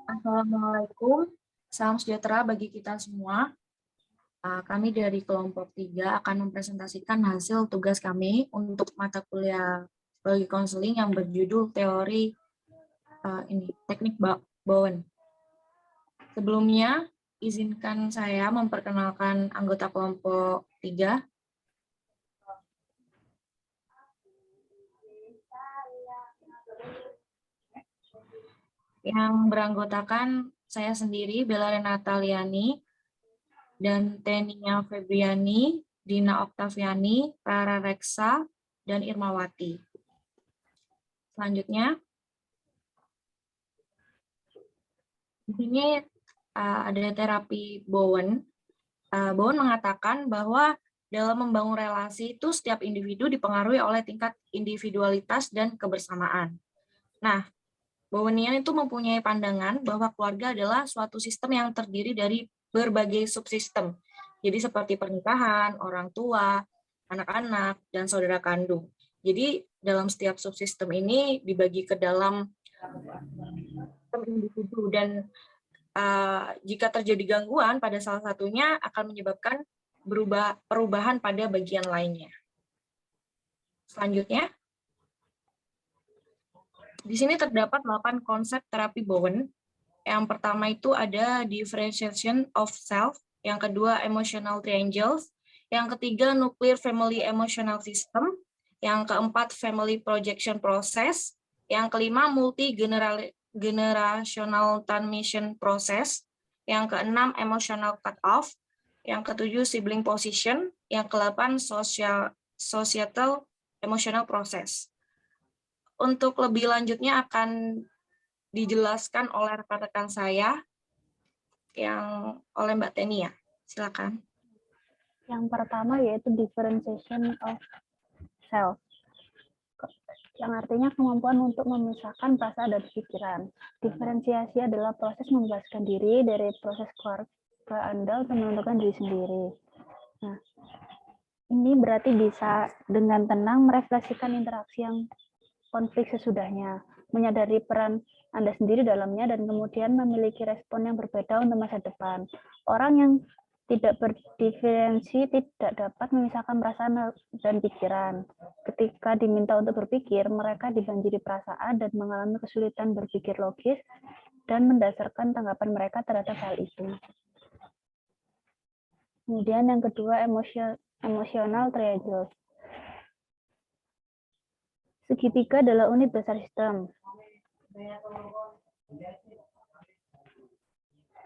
Assalamualaikum, salam sejahtera bagi kita semua. Kami dari kelompok 3 akan mempresentasikan hasil tugas kami untuk mata kuliah psikologi konseling yang berjudul teori teknik Bowen. Sebelumnya, izinkan saya memperkenalkan anggota kelompok 3. Yang beranggotakan saya sendiri, Bella Renata Liani, dan Tenia Febriani, Dina Oktaviani, Rara Reksa, dan Irmawati. Selanjutnya, di sini ada terapi Bowen. Bowen mengatakan bahwa dalam membangun relasi itu setiap individu dipengaruhi oleh tingkat individualitas dan kebersamaan. Nah, Bowenian itu mempunyai pandangan bahwa keluarga adalah suatu sistem yang terdiri dari berbagai subsistem. Jadi seperti pernikahan, orang tua, anak-anak, dan saudara kandung. Jadi dalam setiap subsistem ini dibagi ke dalam individu, dan jika terjadi gangguan pada salah satunya akan menyebabkan perubahan pada bagian lainnya. Selanjutnya, di sini terdapat 8 konsep terapi Bowen. Yang pertama itu ada differentiation of self, yang kedua emotional triangles, yang ketiga nuclear family emotional system, yang keempat family projection process, yang kelima multi generational transmission process, yang keenam emotional cut off, yang ketujuh sibling position, yang ke-8 societal emotional process. Untuk lebih lanjutnya akan dijelaskan oleh rekan-rekan saya yang oleh Mbak Tenia. Silakan. Yang pertama yaitu differentiation of self, yang artinya kemampuan untuk memisahkan perasaan dan pikiran. Diferensiasi adalah proses membebaskan diri dari proses keluarga Anda untuk menentukan diri sendiri. Nah, ini berarti bisa dengan tenang merefleksikan interaksi yang konflik sesudahnya, menyadari peran Anda sendiri dalamnya, dan kemudian memiliki respon yang berbeda untuk masa depan. Orang yang tidak berdiferensi tidak dapat memisahkan perasaan dan pikiran. Ketika diminta untuk berpikir, mereka dibanjiri perasaan dan mengalami kesulitan berpikir logis dan mendasarkan tanggapan mereka terhadap hal itu. Kemudian yang kedua, emotional triangles. Segitiga adalah unit dasar sistem.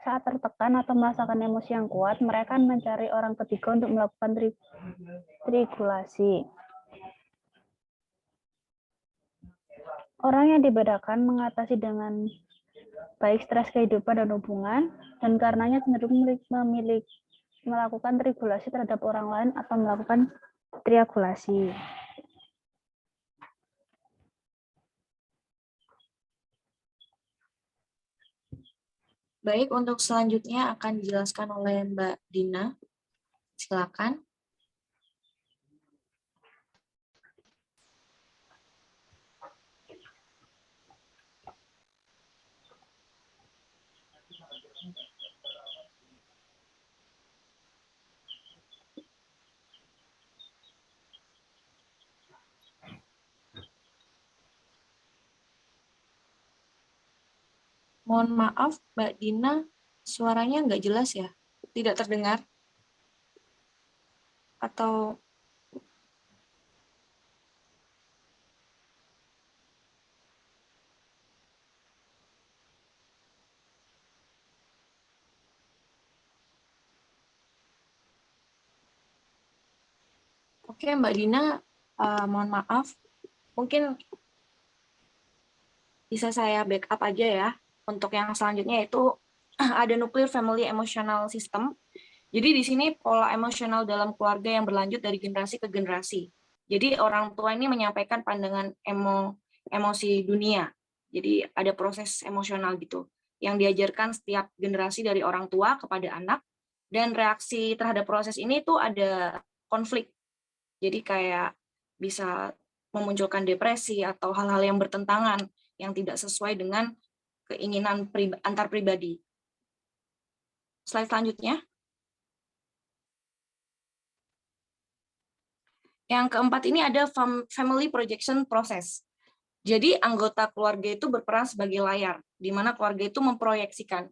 Saat tertekan atau merasakan emosi yang kuat, mereka mencari orang ketiga untuk melakukan triangulasi. Orang yang dibedakan mengatasi dengan baik stres kehidupan dan hubungan, dan karenanya cenderung melakukan triangulasi terhadap orang lain atau melakukan triangulasi. Baik, untuk selanjutnya akan dijelaskan oleh Mbak Dina. Silakan. Mohon maaf, Mbak Dina, suaranya nggak jelas ya? Tidak terdengar? Atau Oke, Mbak Dina, mohon maaf. Mungkin bisa saya backup aja ya. Untuk yang selanjutnya itu ada nuclear family emotional system. Jadi di sini pola emosional dalam keluarga yang berlanjut dari generasi ke generasi. Jadi orang tua ini menyampaikan pandangan emosi dunia. Jadi ada proses emosional gitu yang diajarkan setiap generasi dari orang tua kepada anak, dan reaksi terhadap proses ini tuh ada konflik. Jadi kayak bisa memunculkan depresi atau hal-hal yang bertentangan yang tidak sesuai dengan keinginan antar pribadi. Slide selanjutnya. Yang keempat ini ada family projection process. Jadi anggota keluarga itu berperan sebagai layar, di mana keluarga itu memproyeksikan,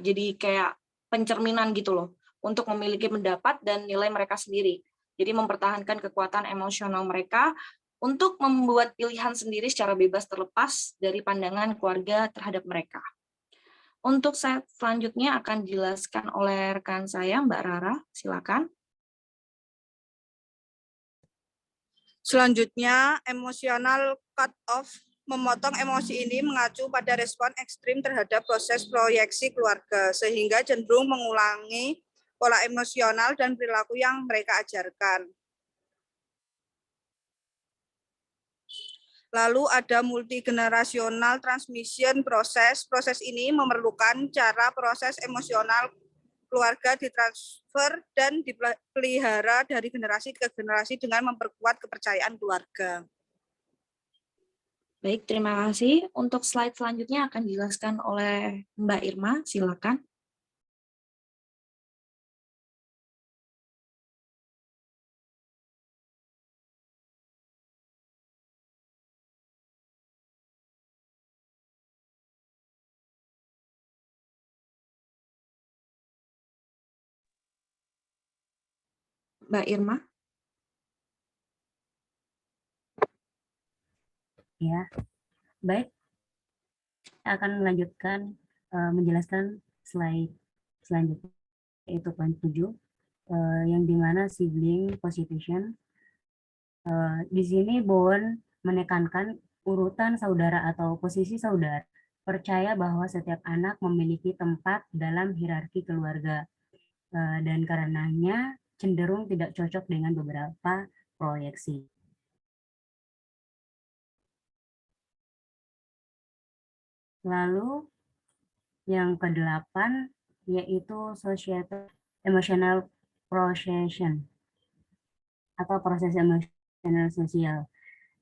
jadi kayak pencerminan gitu loh, untuk memiliki pendapat dan nilai mereka sendiri. Jadi mempertahankan kekuatan emosional mereka untuk membuat pilihan sendiri secara bebas terlepas dari pandangan keluarga terhadap mereka. Untuk slide selanjutnya akan dijelaskan oleh rekan saya, Mbak Rara, silakan. Selanjutnya, emosional cut-off memotong emosi ini mengacu pada respon ekstrim terhadap proses proyeksi keluarga, sehingga cenderung mengulangi pola emosional dan perilaku yang mereka ajarkan. Lalu ada multigenerational transmission proses. Proses ini memerlukan cara proses emosional keluarga ditransfer dan dipelihara dari generasi ke generasi dengan memperkuat kepercayaan keluarga. Baik, terima kasih. Untuk slide selanjutnya akan dijelaskan oleh Mbak Irma, silakan. Mbak Irma. Ya, baik. Saya akan melanjutkan menjelaskan slide selanjutnya, yaitu poin 7, yang dimana sibling position. Di sini Bowen menekankan urutan saudara atau posisi saudara, percaya bahwa setiap anak memiliki tempat dalam hierarki keluarga, dan karenanya cenderung tidak cocok dengan beberapa proyeksi. Lalu yang ke-8 yaitu societal emotional procession atau proses emosional sosial,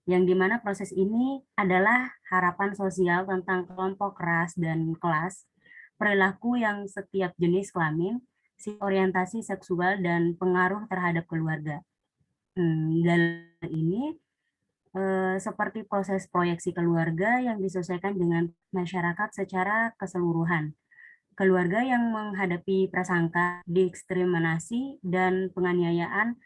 yang dimana proses ini adalah harapan sosial tentang kelompok ras dan kelas, perilaku yang setiap jenis kelamin, orientasi seksual, dan pengaruh terhadap keluarga. Dalam ini seperti proses proyeksi keluarga yang disesuaikan dengan masyarakat secara keseluruhan. Keluarga yang menghadapi prasangka, diskriminasi, dan penganiayaan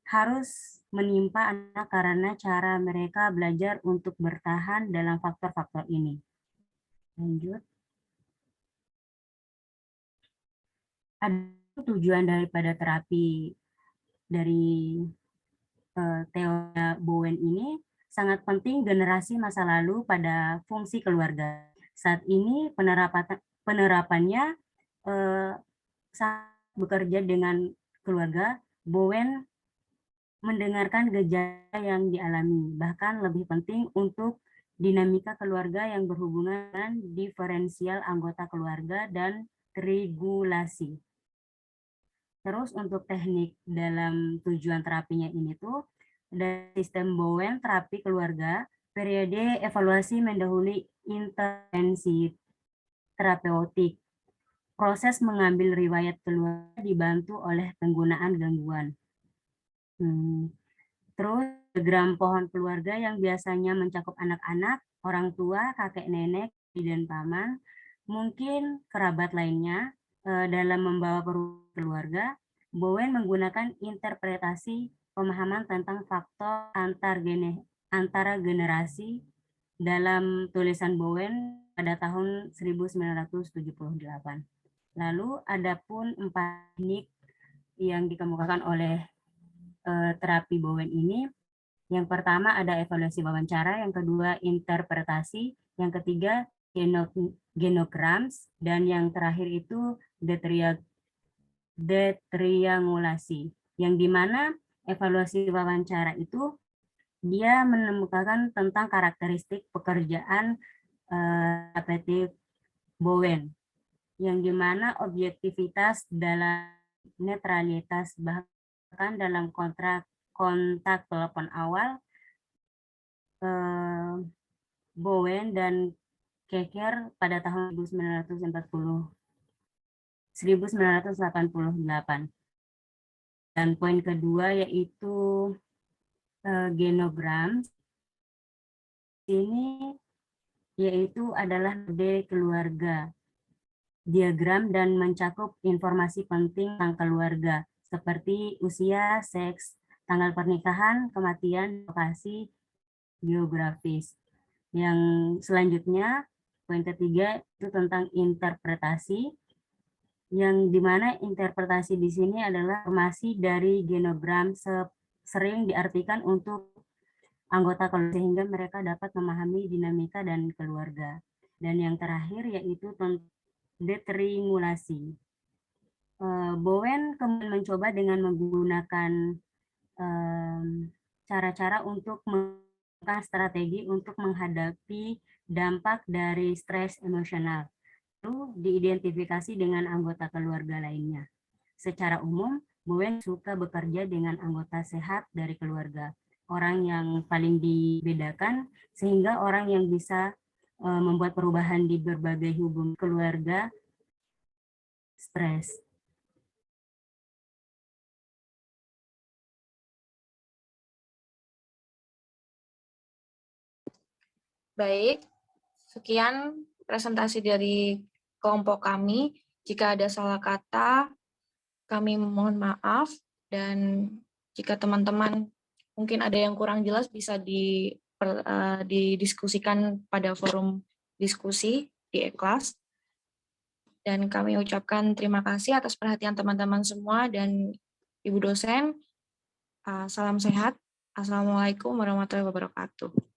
harus menimpa anak karena cara mereka belajar untuk bertahan dalam faktor-faktor ini. Lanjut. Ada tujuan daripada terapi dari teori Bowen ini sangat penting generasi masa lalu pada fungsi keluarga. Saat ini penerapannya saat bekerja dengan keluarga, Bowen mendengarkan gejala yang dialami, bahkan lebih penting untuk dinamika keluarga yang berhubungan dengan diferensial anggota keluarga dan regulasi. Terus untuk teknik dalam tujuan terapinya ini tuh, ada sistem Bowen terapi keluarga, periode evaluasi mendahului intervensi terapeutik. Proses mengambil riwayat keluarga dibantu oleh penggunaan gangguan. Terus diagram pohon keluarga yang biasanya mencakup anak-anak, orang tua, kakek nenek, dan paman, mungkin kerabat lainnya. Dalam membawa perubahan keluarga, Bowen menggunakan interpretasi pemahaman tentang faktor antara generasi dalam tulisan Bowen pada tahun 1978. Lalu ada pun 4 teknik yang dikemukakan oleh terapi Bowen ini. Yang pertama ada evaluasi wawancara, yang kedua interpretasi, yang ketiga genograms, dan yang terakhir itu detriangulasi, yang dimana evaluasi wawancara itu dia menemukan tentang karakteristik pekerjaan terapeutik Bowen, yang dimana objektivitas dalam netralitas, bahkan dalam kontak telepon awal, Bowen dan Keker pada tahun 1988. Dan poin kedua yaitu genogram. Ini yaitu adalah metode keluarga, diagram dan mencakup informasi penting tentang keluarga seperti usia, seks, tanggal pernikahan, kematian, lokasi, geografis. Yang selanjutnya, poin ketiga itu tentang interpretasi, yang dimana interpretasi di sini adalah informasi dari genogram sering diartikan untuk anggota keluarga sehingga mereka dapat memahami dinamika dan keluarga. Dan yang terakhir yaitu detriangulasi. Bowen kemudian mencoba dengan menggunakan cara-cara untuk menggunakan strategi untuk menghadapi dampak dari stres emosional. Lalu diidentifikasi dengan anggota keluarga lainnya. Secara umum, Bowen suka bekerja dengan anggota sehat dari keluarga, orang yang paling dibedakan, sehingga orang yang bisa membuat perubahan di berbagai hubungan keluarga stres. Baik, sekian presentasi dari kelompok kami. Jika ada salah kata, kami mohon maaf, dan jika teman-teman mungkin ada yang kurang jelas bisa didiskusikan pada forum diskusi di e-kelas. Dan kami ucapkan terima kasih atas perhatian teman-teman semua dan Ibu dosen. Salam sehat. Assalamualaikum warahmatullahi wabarakatuh.